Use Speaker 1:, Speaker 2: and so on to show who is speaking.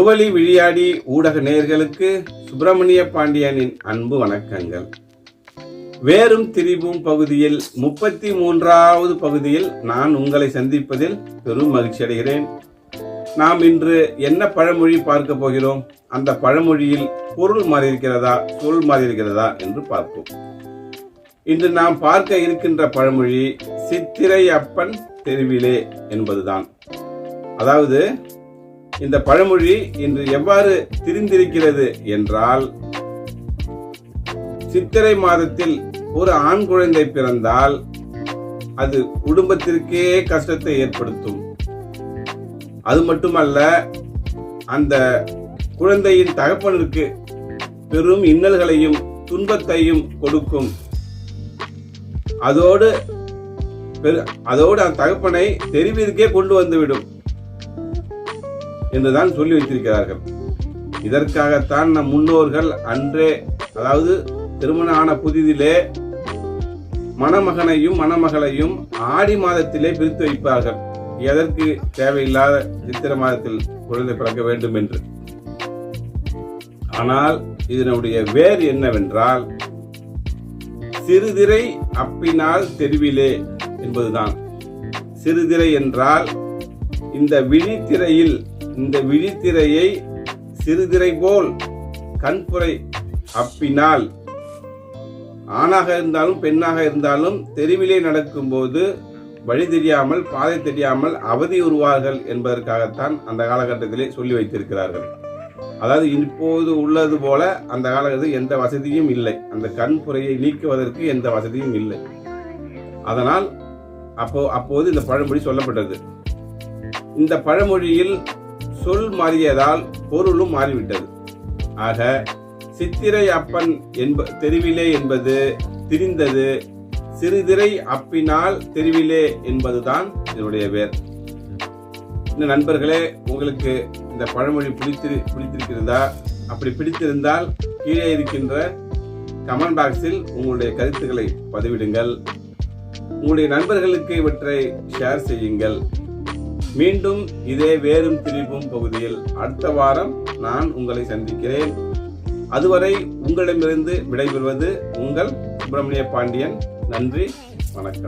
Speaker 1: முகவலி விழியாடி ஊடக நேயர்களுக்கு சுப்பிரமணிய பாண்டியனின் அன்பு வணக்கங்கள். வேறும் திரிவும் பகுதியில் 33வது பகுதியில் நான் உங்களை சந்திப்பதில் பெரும் மகிழ்ச்சி அடைகிறேன். நாம் இன்று என்ன பழமொழி பார்க்க போகிறோம்? அந்த பழமொழியில் பொருள் மாறியிருக்கிறதா, சொல் மாறியிருக்கிறதா என்று பார்ப்போம். இன்று நாம் பார்க்க இருக்கின்ற பழமொழி சித்திரை அப்பன் தெருவிலே என்பதுதான். அதாவது இந்த பழமொழி இன்று எவ்வாறு திரிந்திருக்கிறது என்றால், சித்திரை மாதத்தில் ஒரு ஆண் குழந்தை பிறந்தால் அது குடும்பத்திற்கே கஷ்டத்தை ஏற்படுத்தும். அது மட்டுமல்ல, அந்த குழந்தையின் தகப்பனுக்கு பெரும் இன்னல்களையும் துன்பத்தையும் கொடுக்கும். அதோடு அந்த தகப்பனை தெருவிற்கே கொண்டு வந்துவிடும் என்றுதான் சொல்லி வைத்திருக்கிறார்கள். இதற்காகத்தான் நம் முன்னோர்கள் அன்றே, அதாவது திருமணம் ஆன புதிதிலே மணமகனையும் மணமகளையும் ஆடி மாதத்திலே பிரித்து வைப்பார்கள். எதற்கு? தேவையில்லாத சித்திரை மாதத்தில் குழந்தை பிறக்க வேண்டும் என்று. ஆனால் இதனுடைய வேர் என்னவென்றால், சிறுதிரை அப்பினால் தெருவிலே என்பதுதான். சிறுதிரை என்றால் இந்த விழித்திரையை சிறுதிரை போல் கண்புரை அப்பினால், ஆணாக இருந்தாலும் பெண்ணாக இருந்தாலும் தெருவிலே நடக்கும்போது வழி தெரியாமல், பாதை தெரியாமல் அவதி உருவார்கள் என்பதற்காகத்தான் அந்த காலகட்டத்திலே சொல்லி வைத்திருக்கிறார்கள். அதாவது இப்போது உள்ளது போல அந்த காலகட்டத்தில் எந்த வசதியும் இல்லை. அந்த கண்புரையை நீக்குவதற்கு எந்த வசதியும் இல்லை. அதனால் அப்போது இந்த பழமொழி சொல்லப்பட்டது. இந்த பழமொழியில் சொல் மாறியதால் பொருளும் மாறிவிட்டது. ஆக சித்திரை அப்பன் தெருவிலே என்பது திரிந்தது. சிறுதிரை அப்பினால் தெருவிலே என்பதுதான் இதனுடைய வேர். இந்த நண்பர்களே, உங்களுக்கு இந்த பழமொழி பிடித்திருக்கிறதா? அப்படி பிடித்திருந்தால் கீழே இருக்கின்ற கமெண்ட் பாக்ஸில் உங்களுடைய கருத்துக்களை பதிவிடுங்கள். உங்களுடைய நண்பர்களுக்கு இவற்றை ஷேர் செய்யுங்கள். மீண்டும் இதே வேறும் திரிவும் பகுதியில் அடுத்த வாரம் நான் உங்களை சந்திக்கிறேன். அதுவரை உங்களிடமிருந்து விடைபெறுவது உங்கள் சுப்பிரமணிய பாண்டியன். நன்றி, வணக்கம்.